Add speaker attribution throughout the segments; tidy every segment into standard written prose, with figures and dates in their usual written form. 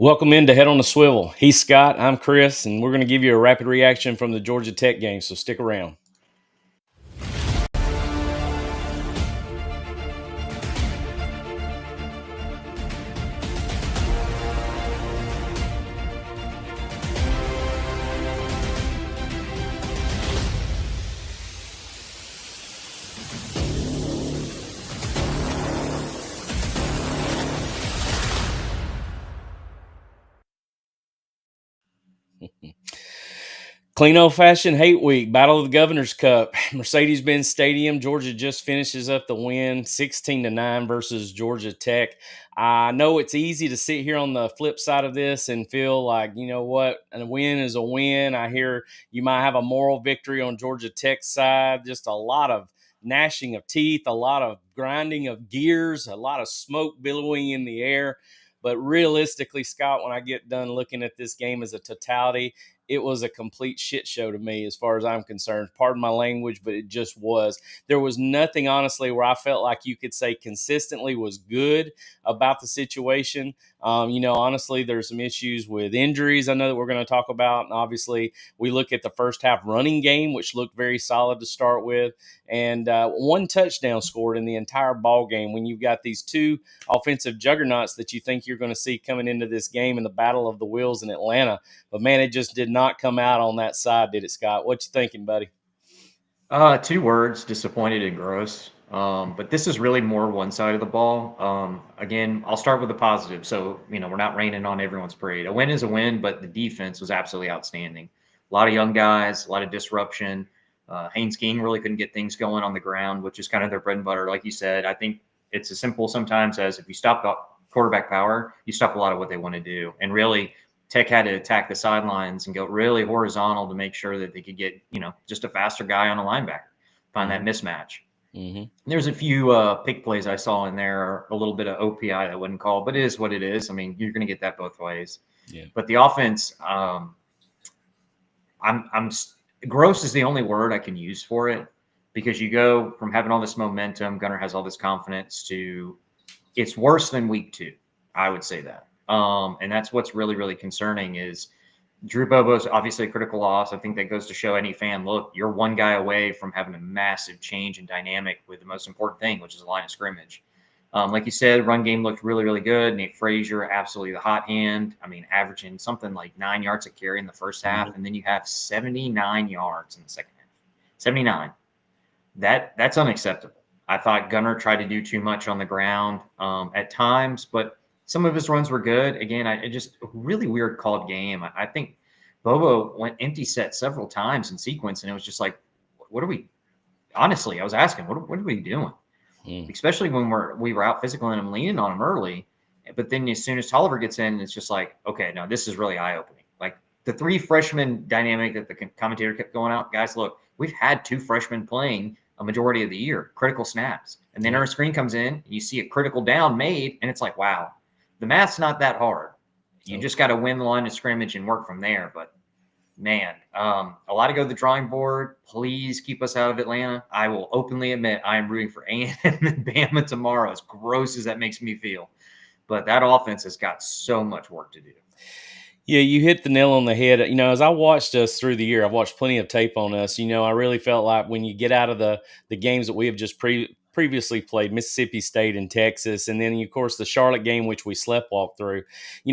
Speaker 1: Welcome in to Head on the Swivel. He's Scott, I'm Chris, and we're going to give you a rapid reaction from the Georgia Tech game, so stick around. Clean old-fashioned hate week, Battle of the Governor's Cup, Mercedes-Benz Stadium. Georgia just finishes up the win, 16-9 versus Georgia Tech. I know it's easy to sit here on the flip side of this and feel like, you know what, a win is a win. I hear you might have a moral victory on Georgia Tech's side, just a lot of gnashing of teeth, a lot of grinding of gears, a lot of smoke billowing in the air. But realistically, Scott, when I get done looking at this game as a totality, it was a complete shit show to me as far as I'm concerned. Pardon my language, but it just was. There was nothing, honestly, where I felt like you could say consistently was good about the situation. Honestly, there's some issues with injuries I know that we're going to talk about. And obviously, we look at the first half running game, which looked very solid to start with. And one touchdown scored in the entire ball game when you've got these two offensive juggernauts that you think you're going to see coming into this game in the Battle of the Wills in Atlanta. But, man, it just did not come out on that side, did it, Scott? What you thinking, buddy?
Speaker 2: Two words: disappointed and gross. But this is really more one side of the ball. Again, I'll start with the positive. So, we're not raining on everyone's parade. A win is a win, but the defense was absolutely outstanding. A lot of young guys, a lot of disruption. Haynes really couldn't get things going on the ground, which is kind of their bread and butter. Like you said, I think it's as simple sometimes as if you stop the quarterback power, you stop a lot of what they want to do. And really, Tech had to attack the sidelines and go really horizontal to make sure that they could get, just a faster guy on a linebacker, find that mismatch.
Speaker 1: Mm-hmm.
Speaker 2: There's a few pick plays I saw in there, a little bit of OPI I wouldn't call, but it is what it is. I mean, you're going to get that both ways.
Speaker 1: Yeah.
Speaker 2: But the offense, I'm gross is the only word I can use for it, because you go from having all this momentum, Gunner has all this confidence, to it's worse than week 2. I would say that. And that's what's really, really concerning is Drew Bobo's obviously a critical loss. I think that goes to show any fan, look, you're one guy away from having a massive change in dynamic with the most important thing, which is the line of scrimmage. Like you said, run game looked really, really good. Nate Frazier, absolutely the hot hand. I mean, averaging something like 9 yards a carry in the first half, and then you have 79 yards in the second half. 79. That's unacceptable. I thought Gunner tried to do too much on the ground at times, but some of his runs were good. Again, it just a really weird called game. I think Bobo went empty set several times in sequence, and it was just like, what are we? Honestly, I was asking, what are we doing? Especially when we were out physical and I'm leaning on him early, but then as soon as Tolliver gets in, it's just like, okay, no, this is really eye opening. Like the 3 freshmen dynamic that the commentator kept going out, guys, look, we've had 2 freshmen playing a majority of the year, critical snaps, and then our screen comes in, and you see a critical down made, and it's like, wow, the math's not that hard. You just got to win the line of scrimmage and work from there. But man, a lot to go to the drawing board. Please keep us out of Atlanta. I will openly admit I am rooting for A&M and Bama tomorrow, as gross as that makes me feel. But that offense has got so much work to do.
Speaker 1: Yeah, you hit the nail on the head. As I watched us through the year, I've watched plenty of tape on us. I really felt like when you get out of the games that we have just previously played, Mississippi State and Texas, and then, of course, the Charlotte game, which we sleptwalked through,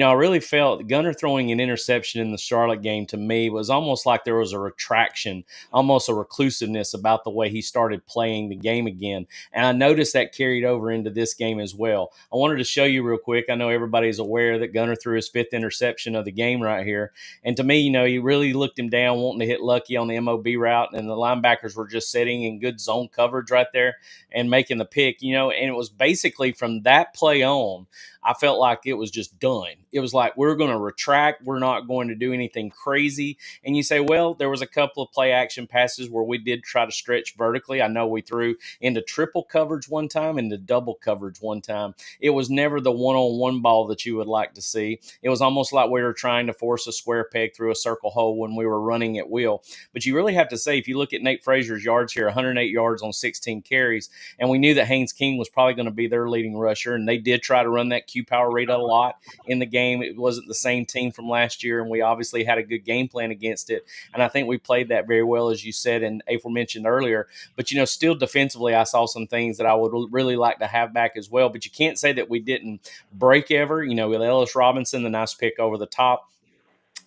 Speaker 1: I really felt Gunner throwing an interception in the Charlotte game to me was almost like there was a retraction, almost a reclusiveness about the way he started playing the game again. And I noticed that carried over into this game as well. I wanted to show you real quick. I know everybody's aware that Gunner threw his 5th interception of the game right here. And to me, he really looked him down, wanting to hit Lucky on the MOB route, and the linebackers were just sitting in good zone coverage right there and making the pick, and it was basically from that play on, I felt like it was just done. It was like, we're going to retract. We're not going to do anything crazy. And you say, well, there was a couple of play action passes where we did try to stretch vertically. I know we threw into triple coverage one time, into double coverage one time. It was never the one-on-one ball that you would like to see. It was almost like we were trying to force a square peg through a circle hole when we were running at will. But you really have to say, if you look at Nate Frazier's yards here, 108 yards on 16 carries, and we knew that Haynes King was probably going to be their leading rusher, and they did try to run that Q power read a lot in the game. It wasn't the same team from last year, and we obviously had a good game plan against it, and I think we played that very well, as you said and aforementioned earlier. But still defensively, I saw some things that I would really like to have back as well. But you can't say that we didn't break ever. With Ellis Robinson, the nice pick over the top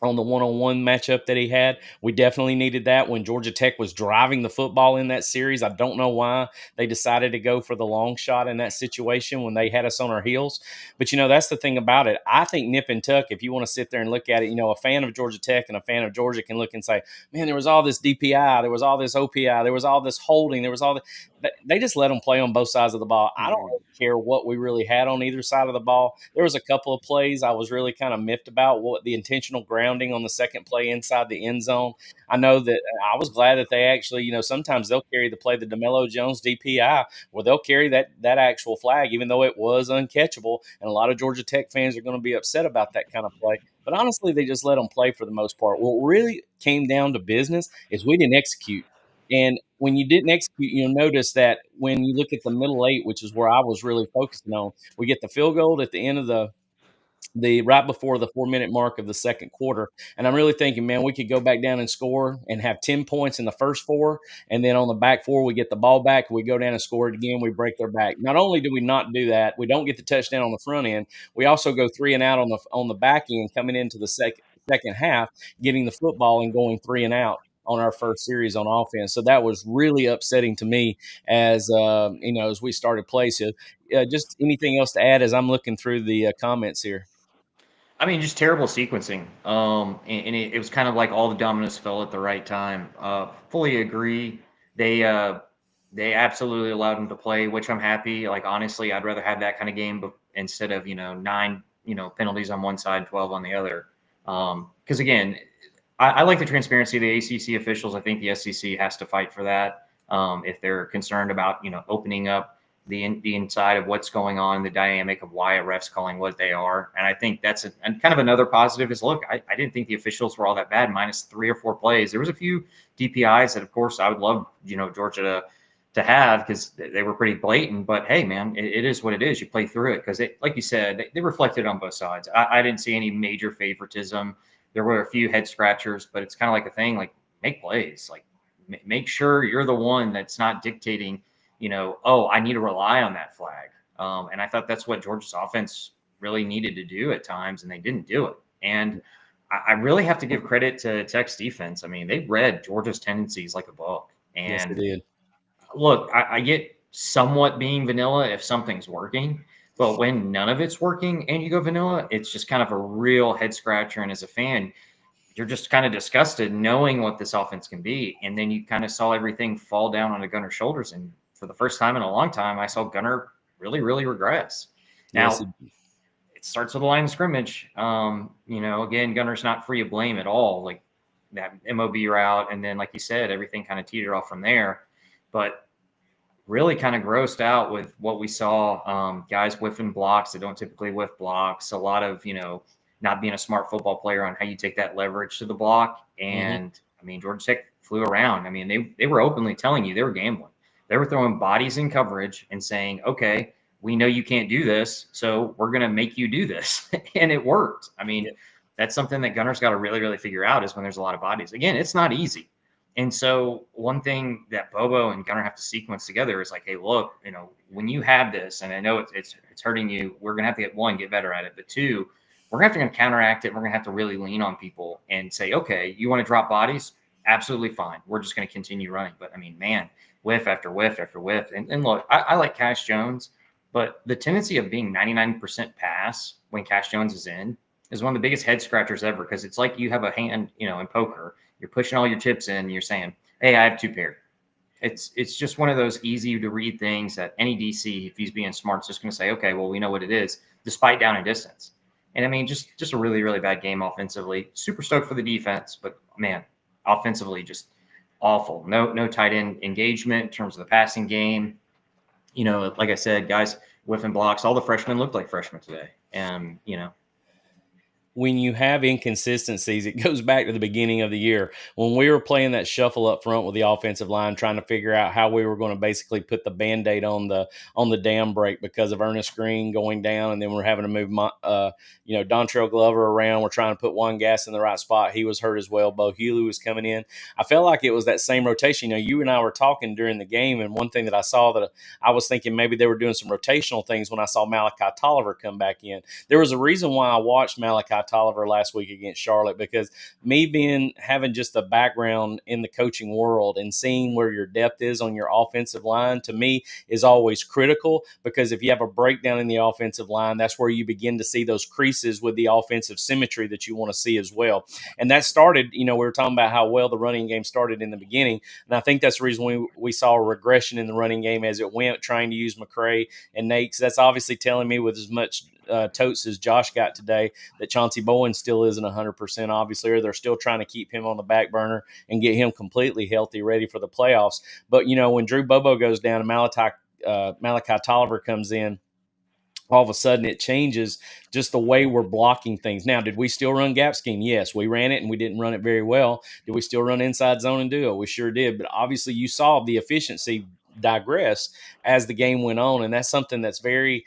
Speaker 1: on the one-on-one matchup that he had. We definitely needed that when Georgia Tech was driving the football in that series. I don't know why they decided to go for the long shot in that situation when they had us on our heels. But, that's the thing about it. I think nip and tuck, if you want to sit there and look at it, a fan of Georgia Tech and a fan of Georgia can look and say, man, there was all this DPI, there was all this OPI, there was all this holding, there was all the they just let them play on both sides of the ball. I don't really care what we really had on either side of the ball. There was a couple of plays I was really kind of miffed about, what the intentional grounding on the second play inside the end zone. I know that I was glad that they actually, sometimes they'll carry the play, the DeMello Jones DPI, where they'll carry that actual flag, even though it was uncatchable. And a lot of Georgia Tech fans are going to be upset about that kind of play. But honestly, they just let them play for the most part. What really came down to business is we didn't execute. And when you didn't execute, you'll notice that when you look at the middle eight, which is where I was really focusing on, we get the field goal at the end of the right before the 4-minute mark of the second quarter. And I'm really thinking, man, we could go back down and score and have 10 points in the first four. And then on the back four, we get the ball back. We go down and score it again. We break their back. Not only do we not do that, we don't get the touchdown on the front end. We also go 3 and out on the back end coming into the second half, getting the football and going 3 and out on our first series on offense. So that was really upsetting to me as as we started play. So just anything else to add as I'm looking through the comments here?
Speaker 2: I mean, just terrible sequencing. And it was kind of like all the dominoes fell at the right time. Fully agree. They absolutely allowed him to play, which I'm happy. Like honestly, I'd rather have that kind of game, but instead of 9 penalties on one side, 12 on the other. Because again, I like the transparency of the ACC officials. I think the SEC has to fight for that if they're concerned about opening up the inside of what's going on, the dynamic of why a ref's calling what they are. And I think that's and kind of another positive is, look, I didn't think the officials were all that bad, minus 3 or 4 plays. There was a few DPIs that, of course, I would love, Georgia to have because they were pretty blatant. But hey, man, it is what it is. You play through it because, like you said, they reflected on both sides. I didn't see any major favoritism. There were a few head scratchers, but it's kind of like a thing, like make plays, like make sure you're the one that's not dictating, oh, I need to rely on that flag. And I thought that's what Georgia's offense really needed to do at times, and they didn't do it. And I really have to give credit to Tech's defense. I mean, they read Georgia's tendencies like a book.
Speaker 1: Yes, they
Speaker 2: And
Speaker 1: did.
Speaker 2: look, I get somewhat being vanilla if something's working, but when none of it's working and you go vanilla, it's just kind of a real head scratcher. And as a fan, you're just kind of disgusted knowing what this offense can be. And then you kind of saw everything fall down onto Gunner's shoulders. And for the first time in a long time, I saw Gunner really, really regress.
Speaker 1: Yes,
Speaker 2: Now, it starts with the line of scrimmage. Again, Gunner's not free of blame at all. Like that MOB route. And then, like you said, everything kind of teetered off from there. But really kind of grossed out with what we saw. Guys whiffing blocks that don't typically whiff blocks. A lot of, not being a smart football player on how you take that leverage to the block.
Speaker 1: mm-hmm.
Speaker 2: And I mean, Georgia Tech flew around. I mean, they were openly telling you they were gambling. They were throwing bodies in coverage and saying, okay, we know you can't do this, so we're going to make you do this. And it worked. I mean,
Speaker 1: Yeah.
Speaker 2: that's something that Gunner's got to really, really figure out is when there's a lot of bodies. Again, it's not easy. And so one thing that Bobo and Gunner have to sequence together is like, hey, look, when you have this, and I know it's hurting you, we're gonna have to get better at it. But 2, we're gonna have to counteract it. We're gonna have to really lean on people and say, okay, you want to drop bodies? Absolutely fine. We're just gonna continue running. But I mean, man, whiff after whiff after whiff. And look, I like Cash Jones, but the tendency of being 99% pass when Cash Jones is in is one of the biggest head scratchers ever because it's like you have a hand, in poker. You're pushing all your chips in. And you're saying, "Hey, I have 2 pair." It's just one of those easy to read things that any DC, if he's being smart, is just going to say, "Okay, well, we know what it is," despite down and distance. And I mean, just a really really bad game offensively. Super stoked for the defense, but man, offensively just awful. No tight end engagement in terms of the passing game. Like I said, guys whiffing blocks. All the freshmen looked like freshmen today, and
Speaker 1: when you have inconsistencies, it goes back to the beginning of the year when we were playing that shuffle up front with the offensive line, trying to figure out how we were going to basically put the Band-Aid on the dam break because of Ernest Green going down, and then we're having to move Dontrell Glover around. We're trying to put Juan Gas in the right spot. He was hurt as well. Bo Hewley was coming in. I felt like it was that same rotation. You and I were talking during the game, and one thing that I saw that I was thinking maybe they were doing some rotational things when I saw Malachi Tolliver come back in. There was a reason why I watched Malachi Tolliver last week against Charlotte, because me having just a background in the coaching world and seeing where your depth is on your offensive line, to me, is always critical, because if you have a breakdown in the offensive line, that's where you begin to see those creases with the offensive symmetry that you want to see as well. And that started, we were talking about how well the running game started in the beginning, and I think that's the reason we saw a regression in the running game as it went, trying to use McCray and Nate. So that's obviously telling me, with as much totes as Josh got today, that Chauncey Bowen still isn't 100%, obviously, or they're still trying to keep him on the back burner and get him completely healthy, ready for the playoffs. But, when Drew Bobo goes down and Malachi Tolliver comes in, all of a sudden it changes just the way we're blocking things. Now, did we still run gap scheme? Yes, we ran it, and we didn't run it very well. Did we still run inside zone and duo? We sure did. But obviously you saw the efficiency digress as the game went on, and that's something that's very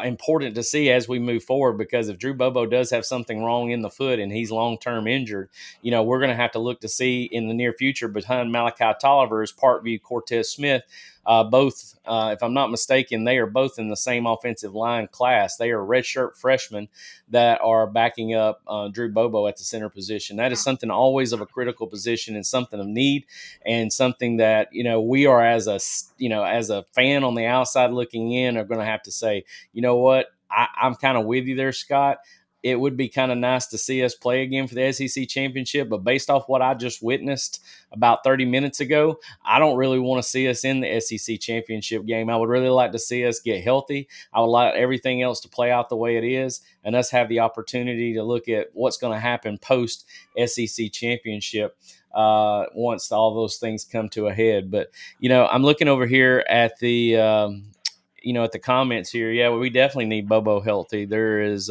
Speaker 1: important to see as we move forward, because if Drew Bobo does have something wrong in the foot and he's long-term injured, we're going to have to look to see in the near future behind Malachi Tolliver is Parkview Cortez Smith. Both, if I'm not mistaken, they are both in the same offensive line class. They are redshirt freshmen that are backing up Drew Bobo at the center position. That is something always of a critical position and something of need, and something that we are, as a fan on the outside looking in, are going to have to say, you know what, I'm kind of with you there, Scott. It would be kind of nice to see us play again for the SEC championship, but based off what I just witnessed about 30 minutes ago, I don't really want to see us in the SEC championship game. I would really like to see us get healthy. I would like everything else to play out the way it is, and us have the opportunity to look at what's going to happen post SEC championship once all those things come to a head. But, I'm looking over here at the at the comments here. Yeah, we definitely need Bobo healthy. There is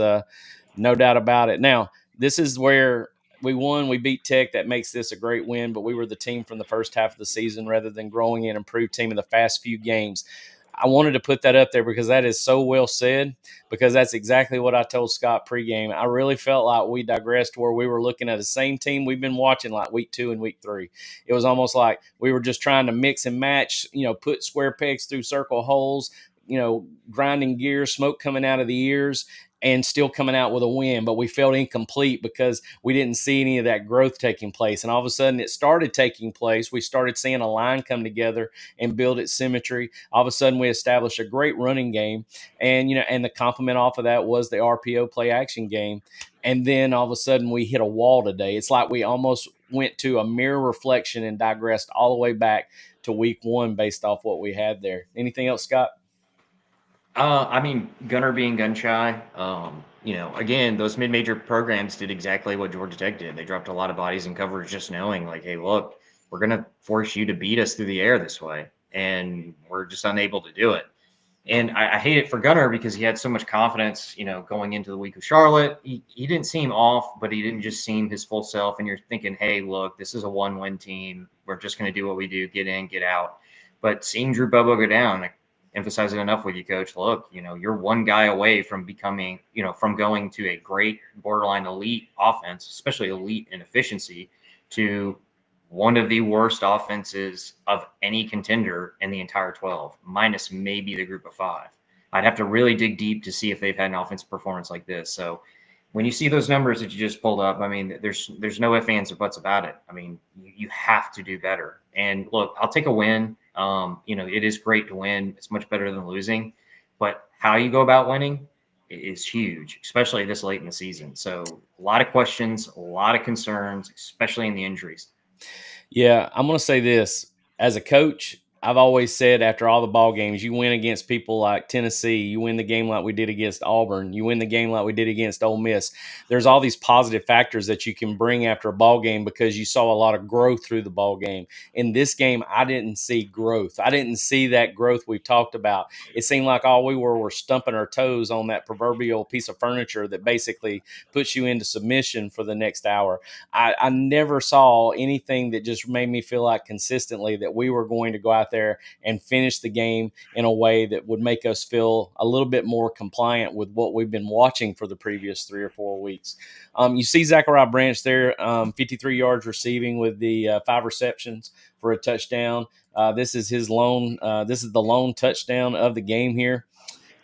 Speaker 1: no doubt about it. Now, this is where we won. We beat Tech. That makes this a great win, but we were the team from the first half of the season rather than growing and improved team in the fast few games. I wanted to put that up there because that is so well said, because that's exactly what I told Scott pregame. I really felt like we digressed where we were looking at the same team we've been watching like week 2 and week 3. It was almost like we were just trying to mix and match, put square pegs through circle holes, grinding gears, smoke coming out of the ears, and still coming out with a win. But we felt incomplete because we didn't see any of that growth taking place. And all of a sudden it started taking place. We started seeing a line come together and build its symmetry. All of a sudden we established a great running game. And, and the complement off of that was the RPO play action game. And then all of a sudden we hit a wall today. It's like we almost went to a mirror reflection and digressed all the way back to week 1 based off what we had there. Anything else, Scott?
Speaker 2: Gunner being gun shy. Again, those mid-major programs did exactly what Georgia Tech did. They dropped a lot of bodies in coverage, just knowing, like, hey, look, we're going to force you to beat us through the air this way, and we're just unable to do it. And I hate it for Gunner because he had so much confidence, going into the week of Charlotte. He didn't seem off, but he didn't just seem his full self. And you're thinking, hey, look, this is a 1-win team. We're just going to do what we do, get in, get out. But seeing Drew Bobo go down, emphasize it enough with you, Coach. Look, you're one guy away from becoming, from going to a great borderline elite offense, especially elite in efficiency, to one of the worst offenses of any contender in the entire 12, minus maybe the group of 5. I'd have to really dig deep to see if they've had an offensive performance like this. So when you see those numbers that you just pulled up, there's no ifs, ands, or buts about it. You have to do better. And look, I'll take a win. It is great to win. It's much better than losing. But how you go about winning is huge, especially this late in the season. So a lot of questions, a lot of concerns, especially in the injuries.
Speaker 1: Yeah, I'm going to say this. As a coach, I've always said after all the ball games, you win against people like Tennessee, you win the game like we did against Auburn, you win the game like we did against Ole Miss. There's all these positive factors that you can bring after a ball game because you saw a lot of growth through the ball game. In this game, I didn't see growth. I didn't see that growth we've talked about. It seemed like all we were stumping our toes on that proverbial piece of furniture that basically puts you into submission for the next hour. I never saw anything that just made me feel like consistently that we were going to go out there and finish the game in a way that would make us feel a little bit more compliant with what we've been watching for the previous 3 or 4 weeks. You see Zachariah Branch there, 53 yards receiving with the 5 receptions for a touchdown. This is his lone. This is the lone touchdown of the game here.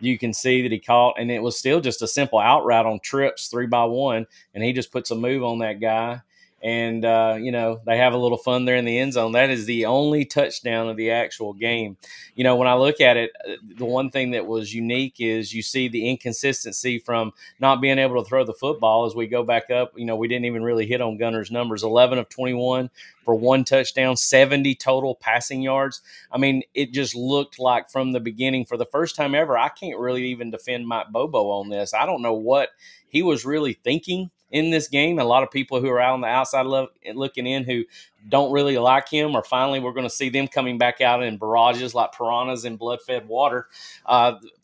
Speaker 1: You can see that he caught, and it was still just a simple out route on trips 3x1, and he just puts a move on that guy. And, they have a little fun there in the end zone. That is the only touchdown of the actual game. When I look at it, the one thing that was unique is you see the inconsistency from not being able to throw the football as we go back up. We didn't even really hit on Gunner's numbers, 11 of 21 for 1 touchdown, 70 total passing yards. I mean, it just looked like from the beginning, for the first time ever, I can't really even defend Mike Bobo on this. I don't know what he was really thinking in this game. A lot of people who are out on the outside looking in who don't really like him, or finally we're going to see them coming back out in barrages like piranhas in blood-fed water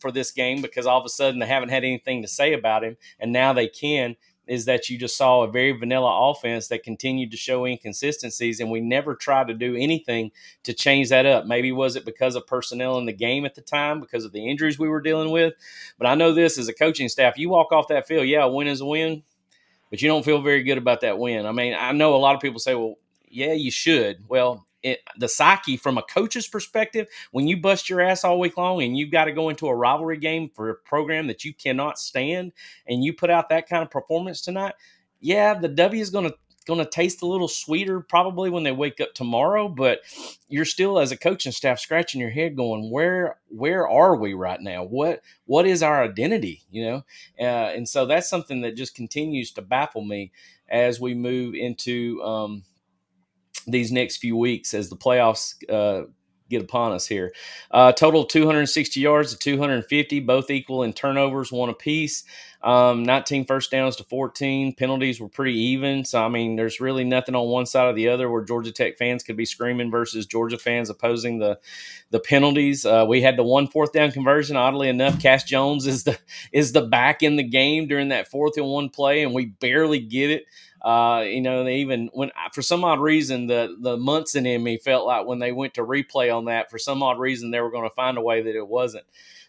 Speaker 1: for this game, because all of a sudden they haven't had anything to say about him, and now they can. Is that you just saw a very vanilla offense that continued to show inconsistencies, and we never tried to do anything to change that up. Maybe was it because of personnel in the game at the time, because of the injuries we were dealing with? But I know this as a coaching staff, you walk off that field, a win is a win, but you don't feel very good about that win. I mean, I know a lot of people say, well, yeah, you should. Well, the psyche from a coach's perspective, when you bust your ass all week long and you've got to go into a rivalry game for a program that you cannot stand, and you put out that kind of performance tonight, the W is going to taste a little sweeter probably when they wake up tomorrow, but you're still, as a coaching staff, scratching your head going, where are we right now? What is our identity? And so that's something that just continues to baffle me as we move into these next few weeks as the playoffs get upon us here. Total 260 yards to 250, both equal in turnovers, 1 apiece. 19 first downs to 14. Penalties were pretty even. So, I mean, there's really nothing on one side or the other where Georgia Tech fans could be screaming versus Georgia fans opposing the penalties. We had the 1 4th down conversion. Oddly enough, Cass Jones is the back in the game during that 4th and 1 play, and we barely get it. They even when for some odd reason the Munson in me felt like when they went to replay on that, for some odd reason they were going to find a way that it wasn't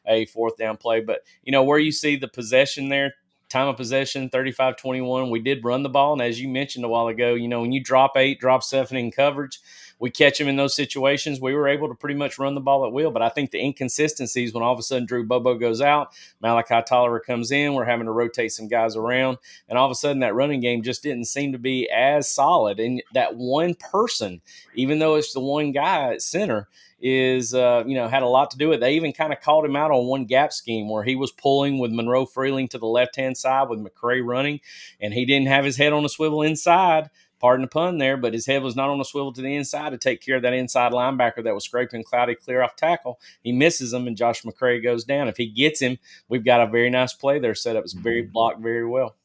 Speaker 1: a 4th down play. But where you see the possession there, time of possession 35-21, we did run the ball, and as you mentioned a while ago, when you drop 8, drop 7 in coverage, we catch them in those situations. We were able to pretty much run the ball at will. But I think the inconsistencies when all of a sudden Drew Bobo goes out, Malachi Tolliver comes in, we're having to rotate some guys around, and all of a sudden that running game just didn't seem to be as solid. And that one person, even though it's the one guy at center, is had a lot to do with it. They even kind of called him out on one gap scheme where he was pulling with Monroe Freeling to the left-hand side with McCray running, and he didn't have his head on a swivel inside. Pardon the pun there, but his head was not on a swivel to the inside to take care of that inside linebacker that was scraping Cloudy clear off tackle. He misses him, and Josh McCray goes down. If he gets him, we've got a very nice play there set up. It's very blocked very well.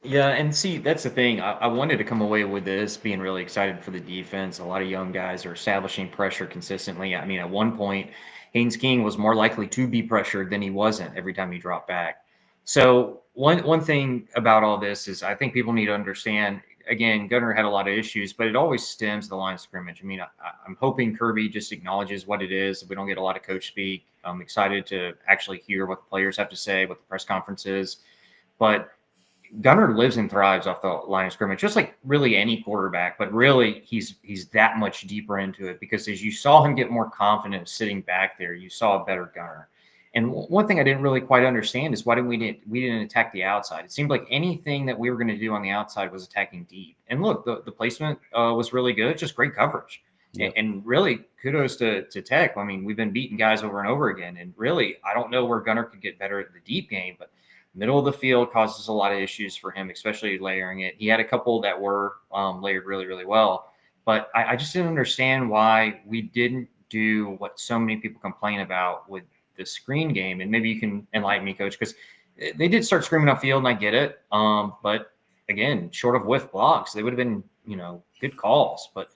Speaker 2: Yeah, and see, that's the thing. I wanted to come away with this being really excited for the defense. A lot of young guys are establishing pressure consistently. I mean, at one point, Haynes King was more likely to be pressured than he wasn't every time he dropped back. So one thing about all this is I think people need to understand, again, Gunner had a lot of issues, but it always stems to the line of scrimmage. I mean, I'm hoping Kirby just acknowledges what it is. We don't get a lot of coach speak. I'm excited to actually hear what the players have to say, what the press conference is. But Gunner lives and thrives off the line of scrimmage, just like really any quarterback. But really, he's that much deeper into it, because as you saw him get more confident sitting back there, you saw a better Gunner. And one thing I didn't really quite understand is why didn't we didn't attack the outside? It seemed like anything that we were going to do on the outside was attacking deep. And look, the placement was really good, just great coverage. Yep. And really, kudos to Tech. I mean, we've been beating guys over and over again, and really, I don't know where Gunner could get better at the deep game, but middle of the field causes a lot of issues for him, especially layering it. He had a couple that were layered really, really well. But I just didn't understand why we didn't do what so many people complain about with the screen game. And maybe you can enlighten me, Coach, because they did start screaming upfield, and I get it. But again, short of whiff blocks, they would have been, good calls. But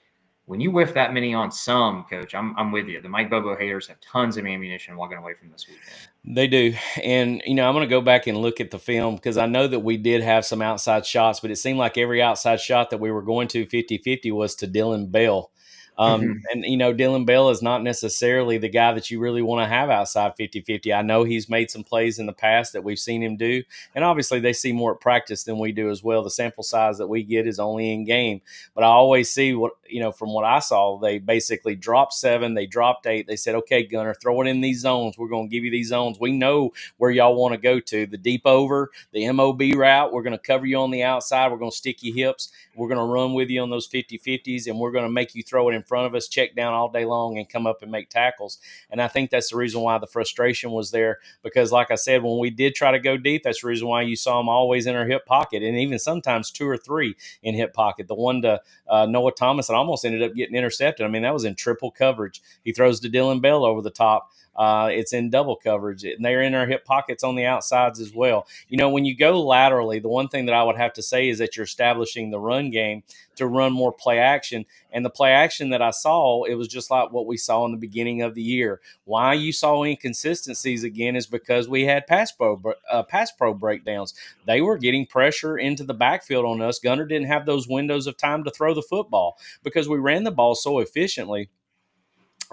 Speaker 2: when you whiff that many on some, Coach, I'm with you. The Mike Bobo haters have tons of ammunition walking away from this weekend.
Speaker 1: They do. And, I'm going to go back and look at the film because I know that we did have some outside shots, but it seemed like every outside shot that we were going to 50-50 was to Dylan Bell. And, Dylan Bell is not necessarily the guy that you really want to have outside 50-50. I know he's made some plays in the past that we've seen him do. And obviously they see more at practice than we do as well. The sample size that we get is only in game. But I always see from what I saw, they basically dropped 7, they dropped 8. They said, okay, Gunner, throw it in these zones. We're going to give you these zones. We know where y'all want to go to. The deep over, the MOB route. We're going to cover you on the outside. We're going to stick you hips. We're going to run with you on those 50-50s, and we're going to make you throw it in front of us, check down all day long, and come up and make tackles. And I think that's the reason why the frustration was there because, like I said, when we did try to go deep, that's the reason why you saw them always in our hip pocket, and even sometimes 2 or 3 in hip pocket. The one to Noah Thomas that almost ended up getting intercepted. I mean, that was in triple coverage. He throws to Dylan Bell over the top. It's in double coverage, and they're in our hip pockets on the outsides as well. When you go laterally, the one thing that I would have to say is that you're establishing the run game to run more play action. And the play action that I saw, it was just like what we saw in the beginning of the year. Why you saw inconsistencies again is because we had pass pro breakdowns. They were getting pressure into the backfield on us. Gunner didn't have those windows of time to throw the football because we ran the ball so efficiently.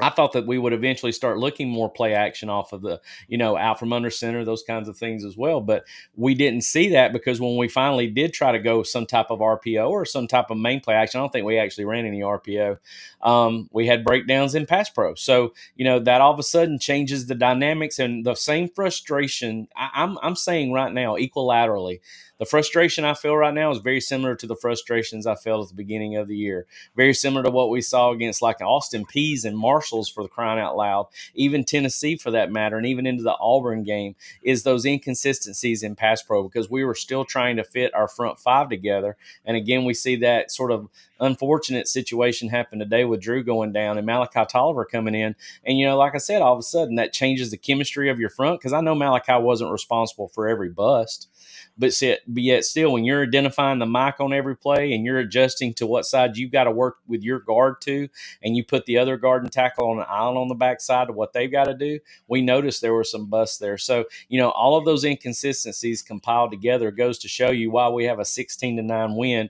Speaker 1: I thought that we would eventually start looking more play action off of the, out from under center, those kinds of things as well. But we didn't see that because when we finally did try to go some type of RPO or some type of main play action, I don't think we actually ran any RPO. We had breakdowns in pass pro. So, that all of a sudden changes the dynamics and the same frustration. I'm saying right now, equilaterally, the frustration I feel right now is very similar to the frustrations I felt at the beginning of the year. Very similar to what we saw against like Austin Peay's and Marshalls, for the crying out loud, even Tennessee for that matter, and even into the Auburn game, is those inconsistencies in pass pro because we were still trying to fit our front 5 together. And again, we see that sort of unfortunate situation happen today with Drew going down and Malachi Tolliver coming in. And, like I said, all of a sudden that changes the chemistry of your front because I know Malachi wasn't responsible for every bust. But yet still, when you're identifying the mic on every play and you're adjusting to what side you've got to work with your guard to, and you put the other guard and tackle on an island on the backside to what they've got to do, we noticed there were some busts there. So, all of those inconsistencies compiled together goes to show you why we have a 16-9 win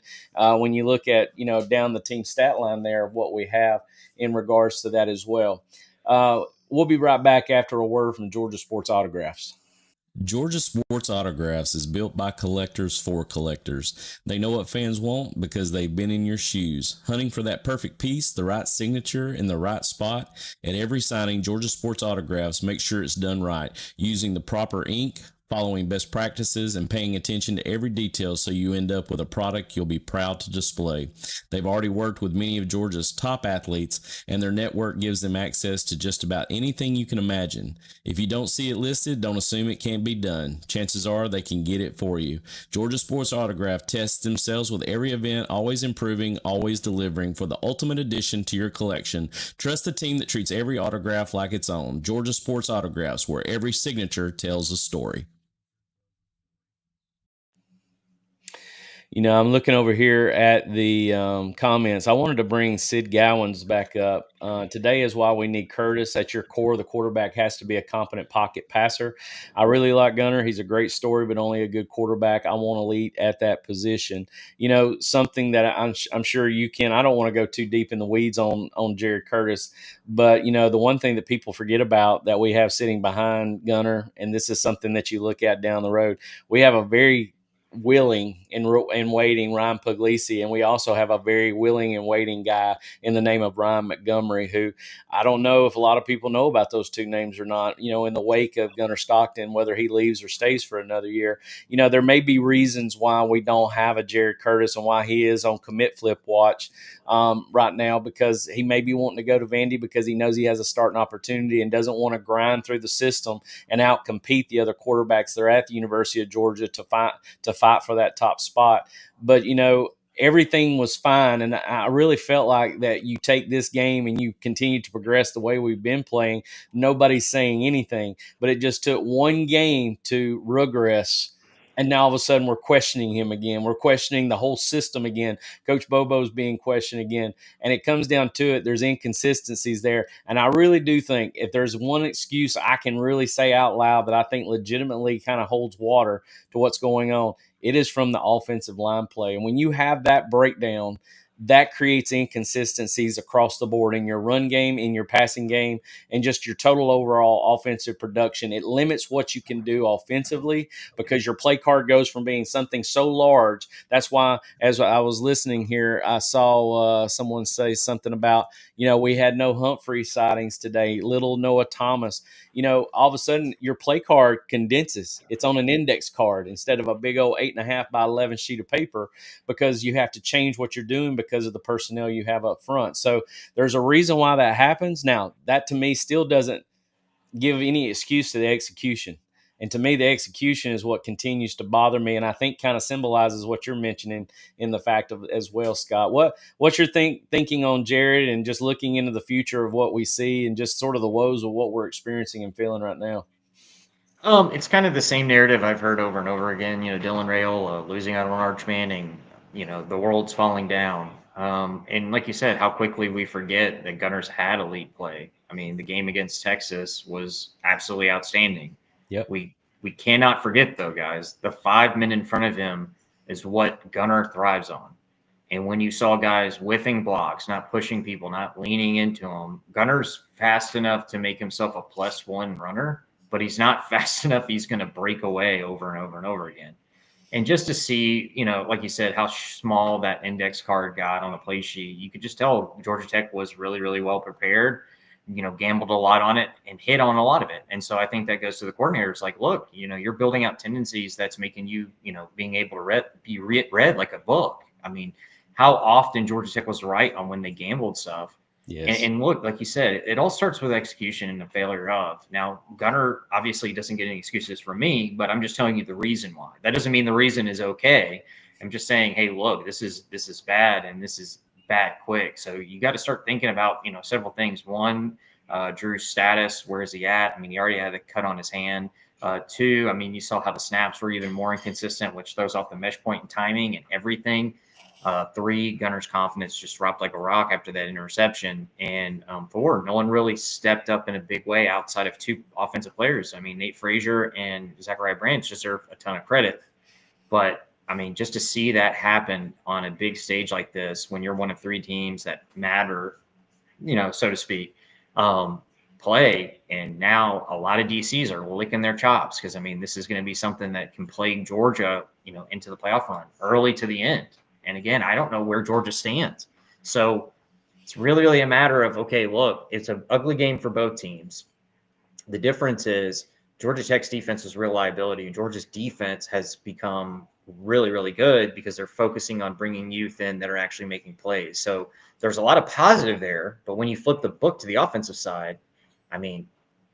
Speaker 1: when you look at, down the team stat line there of what we have in regards to that as well. We'll be right back after a word from Georgia Sports Autographs.
Speaker 3: Georgia Sports Autographs is built by collectors for collectors. They know what fans want because they've been in your shoes, hunting for that perfect piece, the right signature, in the right spot. At every signing, Georgia Sports Autographs make sure it's done right, using the proper ink, following best practices, and paying attention to every detail so you end up with a product you'll be proud to display. They've already worked with many of Georgia's top athletes, and their network gives them access to just about anything you can imagine. If you don't see it listed, don't assume it can't be done. Chances are they can get it for you. Georgia Sports Autograph tests themselves with every event, always improving, always delivering for the ultimate addition to your collection. Trust the team that treats every autograph like its own. Georgia Sports Autographs, where every signature tells a story.
Speaker 1: I'm looking over here at the comments. I wanted to bring Sid Gowans back up. Today is why we need Curtis at your core. The quarterback has to be a competent pocket passer. I really like Gunner. He's a great story, but only a good quarterback. I want elite at that position. Something that I'm sure you can. I don't want to go too deep in the weeds on Jared Curtis, but the one thing that people forget about that we have sitting behind Gunner, and this is something that you look at down the road, we have a very willing and waiting Ryan Puglisi, and we also have a very willing and waiting guy in the name of Ryan Montgomery, who I don't know if a lot of people know about those two names or not. In the wake of Gunner Stockton, whether he leaves or stays for another year, there may be reasons why we don't have a Jared Curtis and why he is on commit flip watch right now, because he may be wanting to go to Vandy because he knows he has a starting opportunity and doesn't want to grind through the system and outcompete the other quarterbacks that are at the University of Georgia to fight for that top spot. But, everything was fine. And I really felt like that you take this game and you continue to progress the way we've been playing. Nobody's saying anything, but it just took one game to regress. And now all of a sudden we're questioning him again. We're questioning the whole system again. Coach Bobo's being questioned again. And it comes down to it. There's inconsistencies there. And I really do think if there's one excuse I can really say out loud that I think legitimately kind of holds water to what's going on, it is from the offensive line play. And when you have that breakdown, that creates inconsistencies across the board in your run game, in your passing game, and just your total overall offensive production. It limits what you can do offensively because your play card goes from being something so large. That's why, as I was listening here, I saw someone say something about, we had no Humphrey sightings today, little Noah Thomas. All of a sudden your play card condenses. It's on an index card instead of a big old 8.5 by 11 sheet of paper because you have to change what you're doing because of the personnel you have up front. So there's a reason why that happens. Now, that to me still doesn't give any excuse to the execution. And to me, the execution is what continues to bother me, and I think kind of symbolizes what you're mentioning in the fact of as well, Scott. What's your thinking on Jared and just looking into the future of what we see and just sort of the woes of what we're experiencing and feeling right now?
Speaker 2: It's kind of the same narrative I've heard over and over again. Dylan Rail losing out on Arch Manning. The world's falling down. And like you said, how quickly we forget that Gunners had elite play. I mean, the game against Texas was absolutely outstanding.
Speaker 1: Yep.
Speaker 2: We cannot forget, though, guys, the 5 men in front of him is what Gunner thrives on. And when you saw guys whiffing blocks, not pushing people, not leaning into them, Gunner's fast enough to make himself a +1 runner, but he's not fast enough. He's going to break away over and over and over again. And just to see, like you said, how small that index card got on the play sheet, you could just tell Georgia Tech was really, really well prepared, gambled a lot on it and hit on a lot of it. And so I think that goes to the coordinators like, look, you're building out tendencies that's making you, being able to be read like a book. I mean, how often Georgia Tech was right on when they gambled stuff.
Speaker 1: Yes.
Speaker 2: And look, like you said, it all starts with execution and the failure of. Now, Gunner obviously doesn't get any excuses from me, but I'm just telling you the reason why. That doesn't mean the reason is okay. I'm just saying, hey, look, this is bad, and this is bad quick. So you got to start thinking about, several things. One, Drew's status, where is he at? I mean, he already had a cut on his hand. Two, I mean, you saw how the snaps were even more inconsistent, which throws off the mesh point and timing and everything. Three, Gunner's confidence just dropped like a rock after that interception. And four, no one really stepped up in a big way outside of two offensive players. I mean, Nate Frazier and Zachariah Branch deserve a ton of credit. But, I mean, just to see that happen on a big stage like this, when you're one of three teams that matter, so to speak, play, and now a lot of DCs are licking their chops because, I mean, this is going to be something that can plague Georgia, into the playoff run early to the end. And again, I don't know where Georgia stands. So it's really, really a matter of, okay, look, it's an ugly game for both teams. The difference is Georgia Tech's defense is real liability, and Georgia's defense has become really, really good because they're focusing on bringing youth in that are actually making plays. So there's a lot of positive there, but when you flip the book to the offensive side, I mean,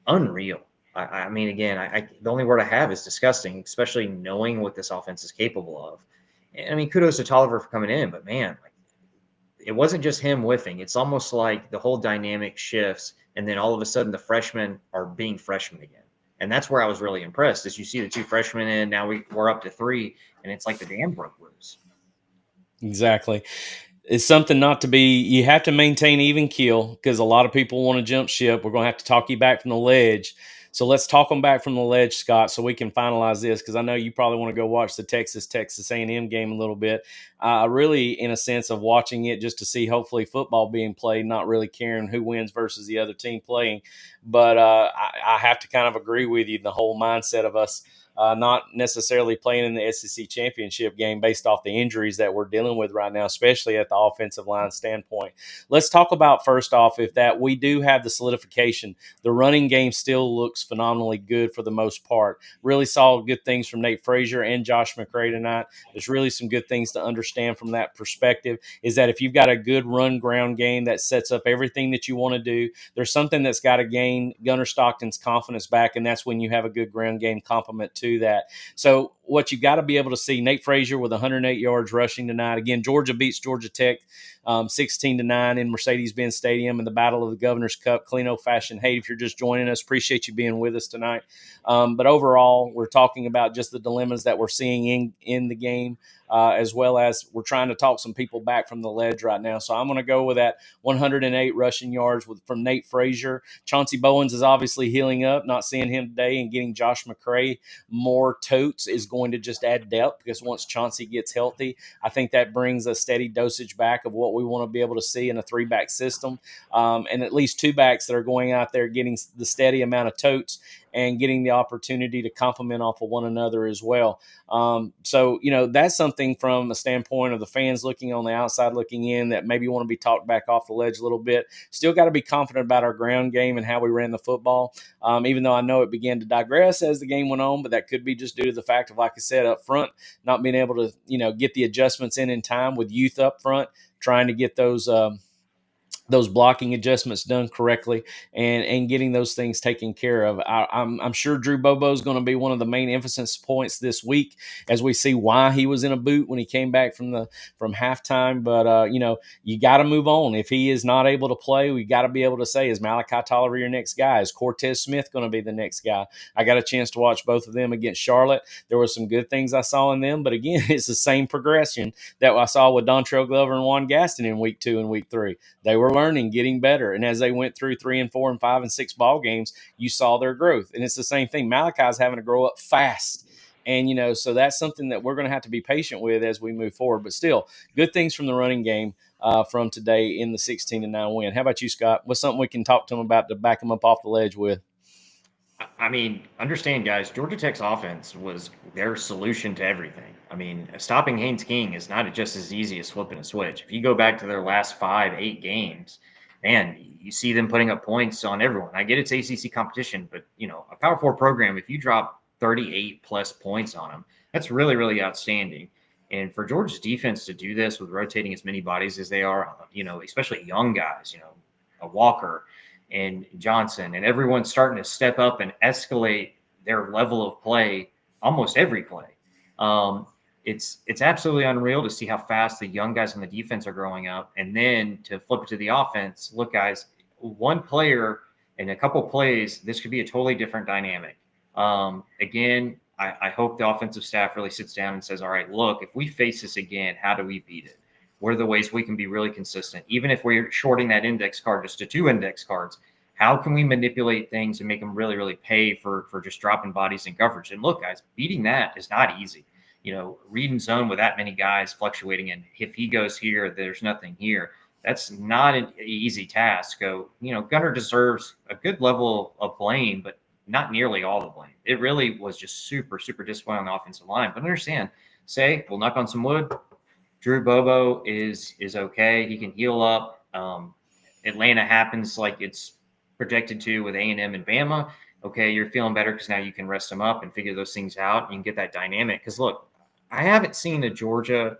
Speaker 2: unreal. I mean, again, the only word I have is disgusting, especially knowing what this offense is capable of. I mean, kudos to Tolliver for coming in, but man, it wasn't just him whiffing. It's almost like the whole dynamic shifts, and then all of a sudden the freshmen are being freshmen again. And that's where I was really impressed, is you see the two freshmen in, now we're up to three, and it's like the dam broke loose.
Speaker 1: Exactly. It's something not to be, you have to maintain even keel because a lot of people want to jump ship. We're going to have to talk you back from the ledge. So let's talk them back from the ledge, Scott, so we can finalize this, because I know you probably want to go watch the Texas A&M game a little bit. Really, in a sense of watching it just to see hopefully football being played, not really caring who wins versus the other team playing. But I have to kind of agree with you, the whole mindset of us not necessarily playing in the SEC championship game based off the injuries that we're dealing with right now, especially at the offensive line standpoint. Let's talk about, first off, if that we do have the solidification. The running game still looks phenomenally good for the most part. Really saw good things from Nate Frazier and Josh McCray tonight. There's really some good things to understand from that perspective, is that if you've got a good run ground game that sets up everything that you want to do, there's something that's got to gain Gunnar Stockton's confidence back, and that's when you have a good ground game complement to to that. So what you got to be able to see, Nate Frazier with 108 yards rushing tonight. Again, Georgia beats Georgia Tech 16-9 in Mercedes-Benz Stadium in the Battle of the Governor's Cup, clean old-fashioned. Hey, if you're just joining us, appreciate you being with us tonight. But overall, we're talking about just the dilemmas that we're seeing in the game, as well as we're trying to talk some people back from the ledge right now. So I'm going to go with that 108 rushing yards from Nate Frazier. Chauncey Bowens is obviously healing up. Not seeing him today and getting Josh McCray more totes is going to just add depth, because once Chauncey gets healthy, I think that brings a steady dosage back of what we want to be able to see in a 3-back system, and at least 2 backs that are going out there getting the steady amount of totes and getting the opportunity to complement off of one another as well. So, that's something from a standpoint of the fans looking on the outside, looking in, that maybe want to be talked back off the ledge a little bit. Still got to be confident about our ground game and how we ran the football, even though I know it began to digress as the game went on, but that could be just due to the fact of, like I said, up front, not being able to, get the adjustments in time with youth up front, trying to get those blocking adjustments done correctly and getting those things taken care of. I'm sure Drew Bobo is going to be one of the main emphasis points this week as we see why he was in a boot when he came back from halftime. But, you got to move on. If he is not able to play, we got to be able to say, is Malachi Tolliver your next guy? Is Cortez Smith going to be the next guy? I got a chance to watch both of them against Charlotte. There were some good things I saw in them, but again, it's the same progression that I saw with Dontrell Glover and Juan Gaston in week 2 and week 3. They were learning, getting better. And as they went through 3 and 4 and 5 and 6 ball games, you saw their growth. And it's the same thing. Malachi's having to grow up fast. And, so that's something that we're going to have to be patient with as we move forward. But still, good things from the running game from today in the 16-9 win. How about you, Scott? What's something we can talk to them about to back them up off the ledge with?
Speaker 2: I mean, understand, guys, Georgia Tech's offense was their solution to everything. I mean, stopping Haynes King is not just as easy as flipping a switch. If you go back to their last 5-8 games, man, you see them putting up points on everyone. I get it's ACC competition, but, a Power 4 program, if you drop 38-plus points on them, that's really, really outstanding. And for Georgia's defense to do this with rotating as many bodies as they are, especially young guys, a Walker and Johnson, and everyone's starting to step up and escalate their level of play almost every play. It's absolutely unreal to see how fast the young guys on the defense are growing up. And then to flip it to the offense, look, guys, one player in a couple plays, this could be a totally different dynamic. Again, I hope the offensive staff really sits down and says, all right, look, if we face this again, how do we beat it? What are the ways we can be really consistent? Even if we're shorting that index card just to 2 index cards, how can we manipulate things and make them really, really pay for just dropping bodies in coverage? And look, guys, beating that is not easy. Reading zone with that many guys fluctuating, and if he goes here, there's nothing here. That's not an easy task. So, Gunner deserves a good level of blame, but not nearly all the blame. It really was just super, super disappointing on the offensive line. But understand, we'll knock on some wood. Drew Bobo is okay. He can heal up. Atlanta happens like it's projected to with A&M and Bama. Okay, you're feeling better because now you can rest them up and figure those things out. You can get that dynamic. Because look, I haven't seen a Georgia,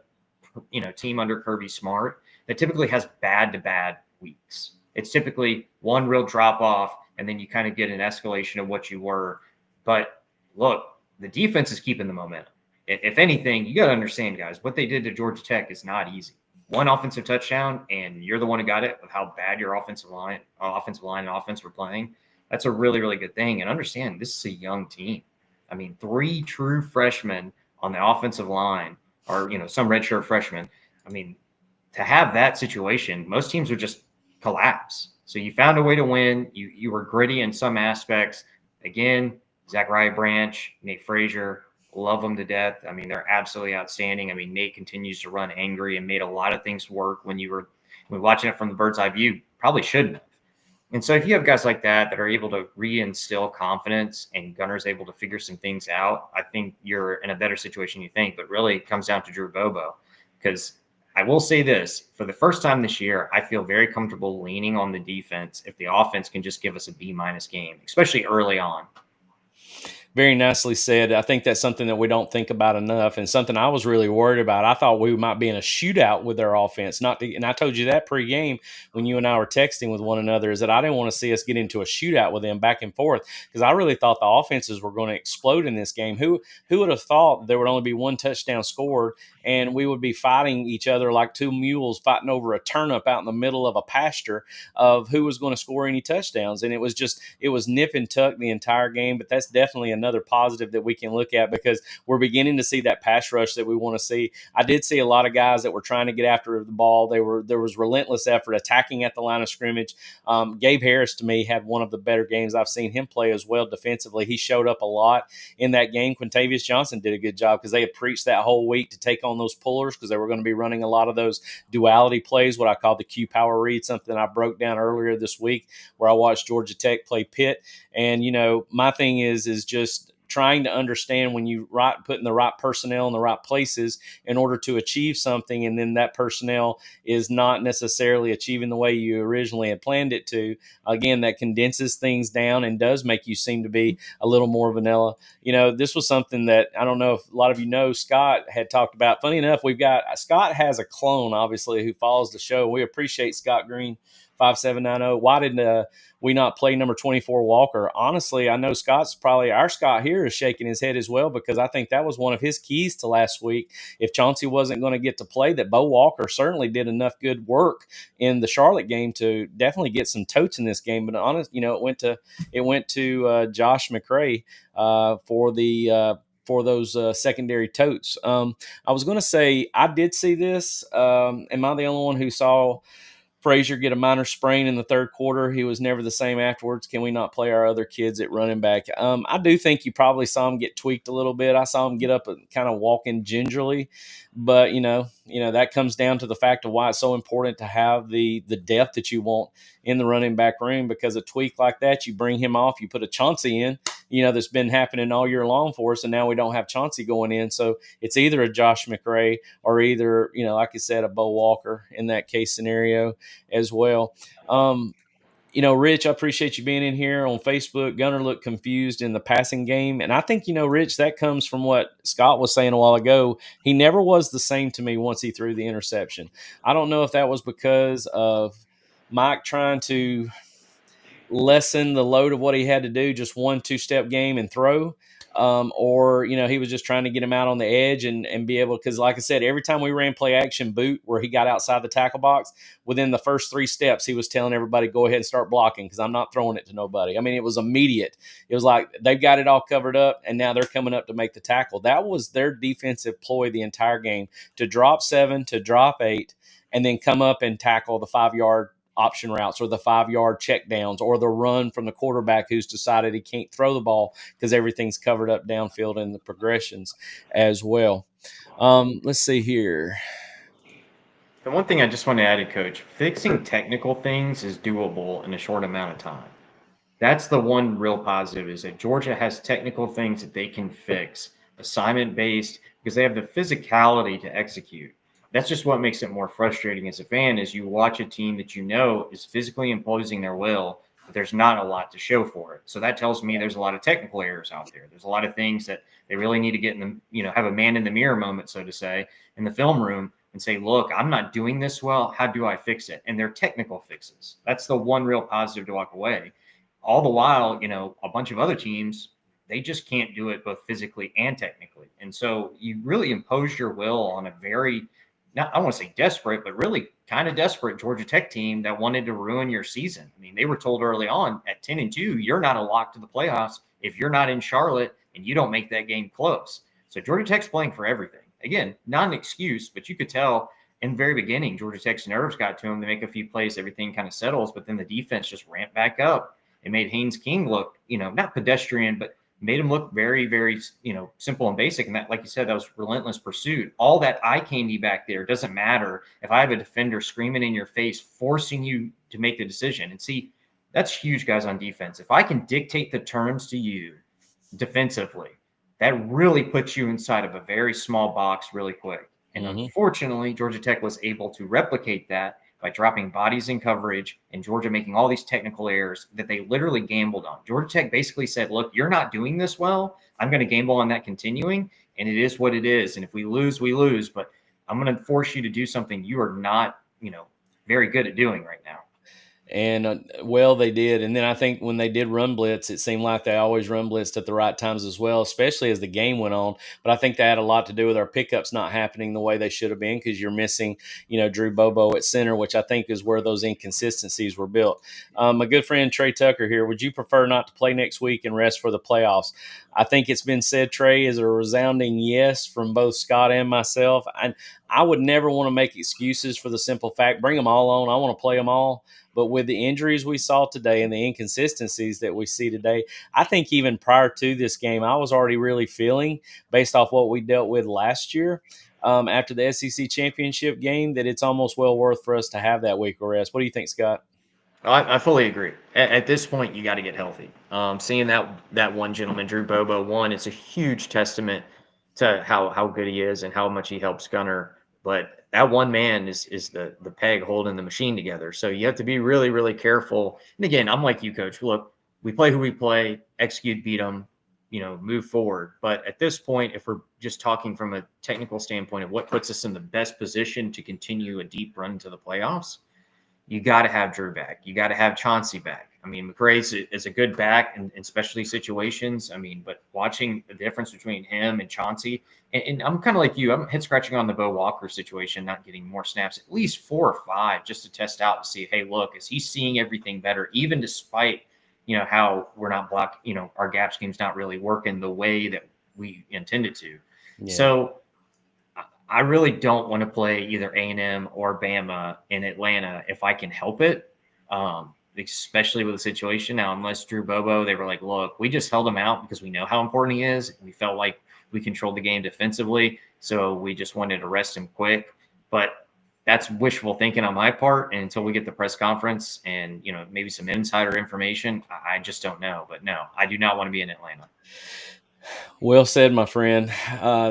Speaker 2: team under Kirby Smart that typically has bad weeks. It's typically one real drop off, and then you kind of get an escalation of what you were. But look, the defense is keeping the momentum. If anything, you got to understand, guys, what they did to Georgia Tech is not easy. One offensive touchdown, and you're the one who got it with how bad your offensive line and offense were playing. That's a really, really good thing. And understand, this is a young team. I mean, 3 true freshmen on the offensive line, or, some redshirt freshmen. I mean, to have that situation, most teams would just collapse. So you found a way to win. You were gritty in some aspects. Again, Zachariah Branch, Nate Frazier, love them to death. I mean, they're absolutely outstanding. I mean, Nate continues to run angry and made a lot of things work when watching it from the bird's eye view. Probably shouldn't have. And so if you have guys like that are able to reinstill confidence, and Gunner's able to figure some things out, I think you're in a better situation you think. But really, it comes down to Drew Bobo, because I will say this, for the first time this year, I feel very comfortable leaning on the defense if the offense can just give us a B- game, especially early on.
Speaker 1: very nicely said. I think that's something that we don't think about enough, and something I was really worried about. I thought we might be in a shootout with their offense. And I told you that pregame when you and I were texting with one another, is that I didn't want to see us get into a shootout with them back and forth, because I really thought the offenses were going to explode in this game. Who would have thought there would only be one touchdown scored, and we would be fighting each other like two mules fighting over a turnip out in the middle of a pasture of who was going to score any touchdowns. And it was nip and tuck the entire game. But that's definitely another positive that we can look at, because we're beginning to see that pass rush that we want to see. I did see a lot of guys that were trying to get after the ball. There was relentless effort attacking at the line of scrimmage. Gabe Harris, to me, had one of the better games I've seen him play as well defensively. He showed up a lot in that game. Quintavious Johnson did a good job, because they had preached that whole week to take on those pullers, because they were going to be running a lot of those duality plays, what I call the Q power read, something I broke down earlier this week where I watched Georgia Tech play Pitt. And, my thing is just trying to understand when you putting the right personnel in the right places in order to achieve something, and then that personnel is not necessarily achieving the way you originally had planned it to. Again, that condenses things down and does make you seem to be a little more vanilla. This was something that I don't know if a lot of you know Scott had talked about. Funny enough, Scott has a clone, obviously, who follows the show. We appreciate Scott Green 5790. Why didn't we not play number 24 Walker? Honestly, I know our Scott here is shaking his head as well, because I think that was one of his keys to last week. If Chauncey wasn't going to get to play, that Bo Walker certainly did enough good work in the Charlotte game to definitely get some totes in this game. But it went to Josh McCray for those secondary totes. I was going to say, I did see this. Am I the only one who saw Frazier get a minor sprain in the third quarter? He was never the same afterwards. Can we not play our other kids at running back? I do think you probably saw him get tweaked a little bit. I saw him get up and kind of walking gingerly, but that comes down to the fact of why it's so important to have the depth that you want in the running back room, because a tweak like that, you bring him off, you put a Chauncey in, that's been happening all year long for us, and now we don't have Chauncey going in. So it's either a Josh McRae or either, like I said, a Bo Walker in that case scenario as well. Rich, I appreciate you being in here on Facebook. Gunner looked confused in the passing game. And I think, Rich, that comes from what Scott was saying a while ago. He never was the same to me once he threw the interception. I don't know if that was because of Mike trying to lessen the load of what he had to do, just 1-2 step game and throw. Or he was just trying to get him out on the edge and be able, because like I said, every time we ran play action boot where he got outside the tackle box, within the first 3 steps, he was telling everybody, go ahead and start blocking, because I'm not throwing it to nobody. I mean, it was immediate. It was like they've got it all covered up, and now they're coming up to make the tackle. That was their defensive ploy the entire game, to drop 7, to drop 8, and then come up and tackle the 5-yard option routes or the 5-yard check downs or the run from the quarterback who's decided he can't throw the ball because everything's covered up downfield in the progressions as well. Let's see here.
Speaker 2: The one thing I just want to add, Coach, fixing technical things is doable in a short amount of time. That's the one real positive, is that Georgia has technical things that they can fix, assignment-based, because they have the physicality to execute. That's just what makes it more frustrating as a fan, is you watch a team that is physically imposing their will, but there's not a lot to show for it. So that tells me there's a lot of technical errors out there. There's a lot of things that they really need to get in the, have a man in the mirror moment, so to say, in the film room and say, look, I'm not doing this well. How do I fix it? And they're technical fixes. That's the one real positive to walk away. All the while, a bunch of other teams, they just can't do it both physically and technically. And so you really impose your will on a very, I don't want to say desperate, but really kind of desperate Georgia Tech team that wanted to ruin your season. I mean, they were told early on at 10-2, you're not a lock to the playoffs if you're not in Charlotte and you don't make that game close. So Georgia Tech's playing for everything. Again, not an excuse, but you could tell in the very beginning, Georgia Tech's nerves got to them. They make a few plays, everything kind of settles, but then the defense just ramped back up. It made Haynes King look, not pedestrian, but made him look very, very, simple and basic. And that, like you said, that was relentless pursuit. All that eye candy back there doesn't matter if I have a defender screaming in your face, forcing you to make the decision. And see, that's huge, guys, on defense. If I can dictate the terms to you defensively, that really puts you inside of a very small box really quick. And unfortunately, Georgia Tech was able to replicate that by dropping bodies in coverage and Georgia making all these technical errors that they literally gambled on. Georgia Tech basically said, look, you're not doing this well. I'm going to gamble on that continuing, and it is what it is. And if we lose, we lose. But I'm going to force you to do something you are not, very good at doing right now.
Speaker 1: And well, they did. And then I think when they did run blitz, it seemed like they always run blitzed at the right times as well, especially as the game went on. But I think that had a lot to do with our pickups not happening the way they should have been, because you're missing, Drew Bobo at center, which I think is where those inconsistencies were built. My good friend Trey Tucker here, would you prefer not to play next week and rest for the playoffs? I think it's been said, Trey, is a resounding yes from both Scott and myself. I would never want to make excuses for the simple fact, bring them all on. I want to play them all. But with the injuries we saw today and the inconsistencies that we see today, I think even prior to this game, I was already really feeling, based off what we dealt with last year after the SEC championship game, that it's almost well worth for us to have that week of rest. What do you think, Scott?
Speaker 2: I fully agree. At this point, you got to get healthy. Seeing that one gentleman, Drew Bobo, it's a huge testament to how good he is and how much he helps Gunner. But that one man is the peg holding the machine together. So you have to be really, really careful. And again, I'm like you, Coach. Look, we play who we play, execute, beat them, move forward. But at this point, if we're just talking from a technical standpoint of what puts us in the best position to continue a deep run to the playoffs, you got to have Drew back. You got to have Chauncey back. I mean, McRae is a good back in specialty situations. I mean, but watching the difference between him and Chauncey, and I'm kind of like you. I'm head scratching on the Bo Walker situation, not getting more snaps, at least 4 or 5, just to test out to see, hey, look, is he seeing everything better, even despite, how we're not blocked, our gap scheme's not really working the way that we intended to. Yeah. So I really don't want to play either A&M or Bama in Atlanta if I can help it, especially with the situation. Now, unless Drew Bobo, they were like, look, we just held him out because we know how important he is. We felt like we controlled the game defensively, so we just wanted to rest him quick. But that's wishful thinking on my part. And until we get the press conference and, maybe some insider information, I just don't know. But no, I do not want to be in Atlanta.
Speaker 1: Well said, my friend.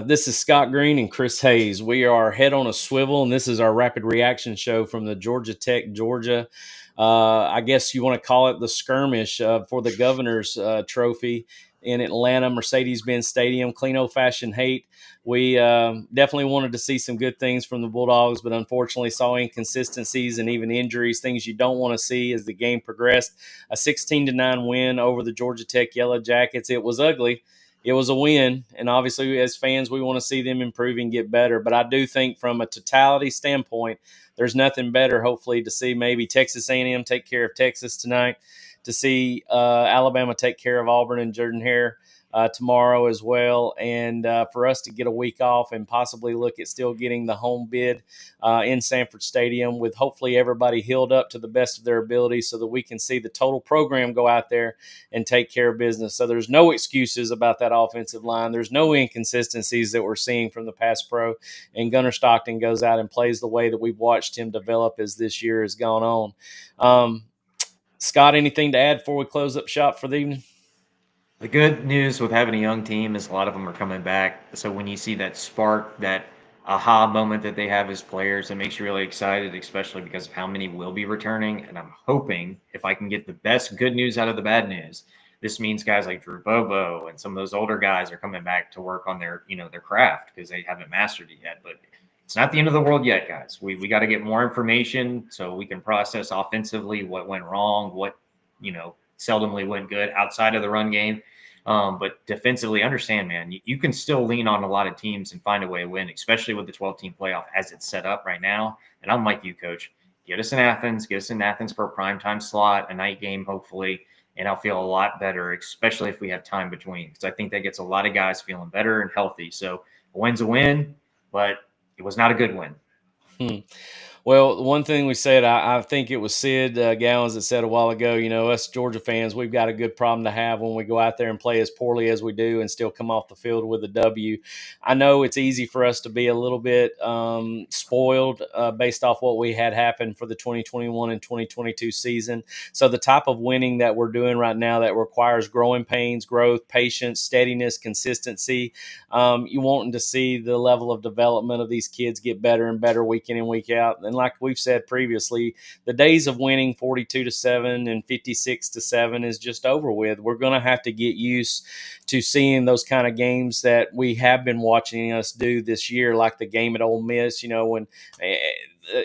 Speaker 1: This is Scott Green and Chris Hayes. We are Head on a Swivel, and this is our rapid reaction show from the Georgia Tech, Georgia. I guess you want to call it the skirmish for the Governor's Trophy in Atlanta, Mercedes-Benz Stadium. Clean old-fashioned hate. We definitely wanted to see some good things from the Bulldogs, but unfortunately saw inconsistencies and even injuries, things you don't want to see as the game progressed. A 16-9 win over the Georgia Tech Yellow Jackets. It was ugly. It was a win, and obviously as fans, we want to see them improve and get better. But I do think from a totality standpoint, there's nothing better, hopefully, to see maybe Texas A&M take care of Texas tonight, to see Alabama take care of Auburn and Jordan-Hare tomorrow as well, and for us to get a week off and possibly look at still getting the home bid in Sanford Stadium with hopefully everybody healed up to the best of their ability so that we can see the total program go out there and take care of business. So there's no excuses about that offensive line. There's no inconsistencies that we're seeing from the pass pro, and Gunner Stockton goes out and plays the way that we've watched him develop as this year has gone on. Scott, anything to add before we close up shop for the evening?
Speaker 2: The good news with having a young team is a lot of them are coming back. So when you see that spark, that aha moment that they have as players, it makes you really excited, especially because of how many will be returning. And I'm hoping if I can get the best good news out of the bad news, this means guys like Drew Bobo and some of those older guys are coming back to work on their, their craft because they haven't mastered it yet. But it's not the end of the world yet, guys. We got to get more information so we can process offensively what went wrong, what, seldomly went good outside of the run game. But defensively, understand, man, you can still lean on a lot of teams and find a way to win, especially with the 12-team playoff as it's set up right now. And I'm like you, Coach. Get us in Athens for a primetime slot, a night game, hopefully, and I'll feel a lot better, especially if we have time between, because I think that gets a lot of guys feeling better and healthy. So a win's a win, but it was not a good win.
Speaker 1: Well, one thing we said, I think it was Sid Gallons that said a while ago, us Georgia fans, we've got a good problem to have when we go out there and play as poorly as we do and still come off the field with a W. I know it's easy for us to be a little bit spoiled based off what we had happen for the 2021 and 2022 season. So the type of winning that we're doing right now that requires growing pains, growth, patience, steadiness, consistency, you wanting to see the level of development of these kids get better and better week in and week out. And And like we've said previously, the days of winning 42-7 and 56-7 is just over with. We're going to have to get used to seeing those kind of games that we have been watching us do this year, like the game at Ole Miss, when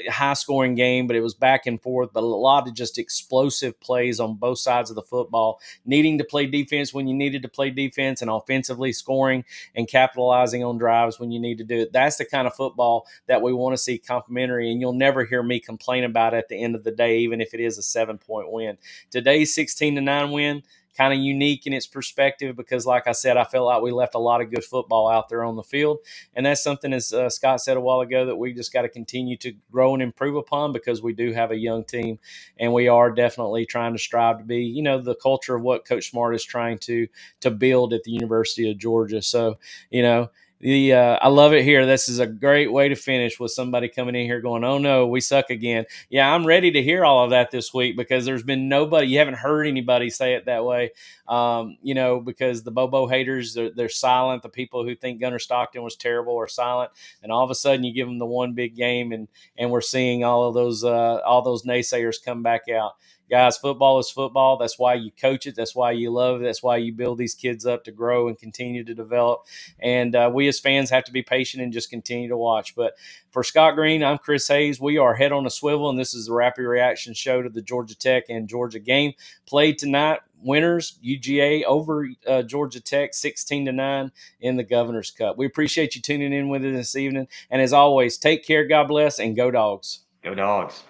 Speaker 1: high scoring game, but it was back and forth, but a lot of just explosive plays on both sides of the football, needing to play defense when you needed to play defense, and offensively scoring and capitalizing on drives when you need to do it. That's the kind of football that we want to see complementary, and you'll never hear me complain about it at the end of the day, even if it is a 7-point win. Today's 16-9 win, kind of unique in its perspective because, like I said, I felt like we left a lot of good football out there on the field. And that's something, as Scott said a while ago, that we just got to continue to grow and improve upon because we do have a young team, and we are definitely trying to strive to be, the culture of what Coach Smart is trying to build at the University of Georgia. So, I love it here. This is a great way to finish with somebody coming in here going, oh no, we suck again. Yeah, I'm ready to hear all of that this week because there's been nobody, you haven't heard anybody say it that way. Because the Bobo haters, they're silent. The people who think Gunnar Stockton was terrible are silent. And all of a sudden you give them the one big game and we're seeing all those naysayers come back out. Guys, football is football. That's why you coach it. That's why you love it. That's why you build these kids up to grow and continue to develop. And we as fans have to be patient and just continue to watch. But for Scott Green, I'm Chris Hayes. We are Head on a Swivel, and this is the Rapid Reaction Show to the Georgia Tech and Georgia game. Played tonight. Winners, UGA over Georgia Tech, 16-9 in the Governor's Cup. We appreciate you tuning in with us this evening. And as always, take care, God bless, and go Dogs.
Speaker 2: Go Dogs.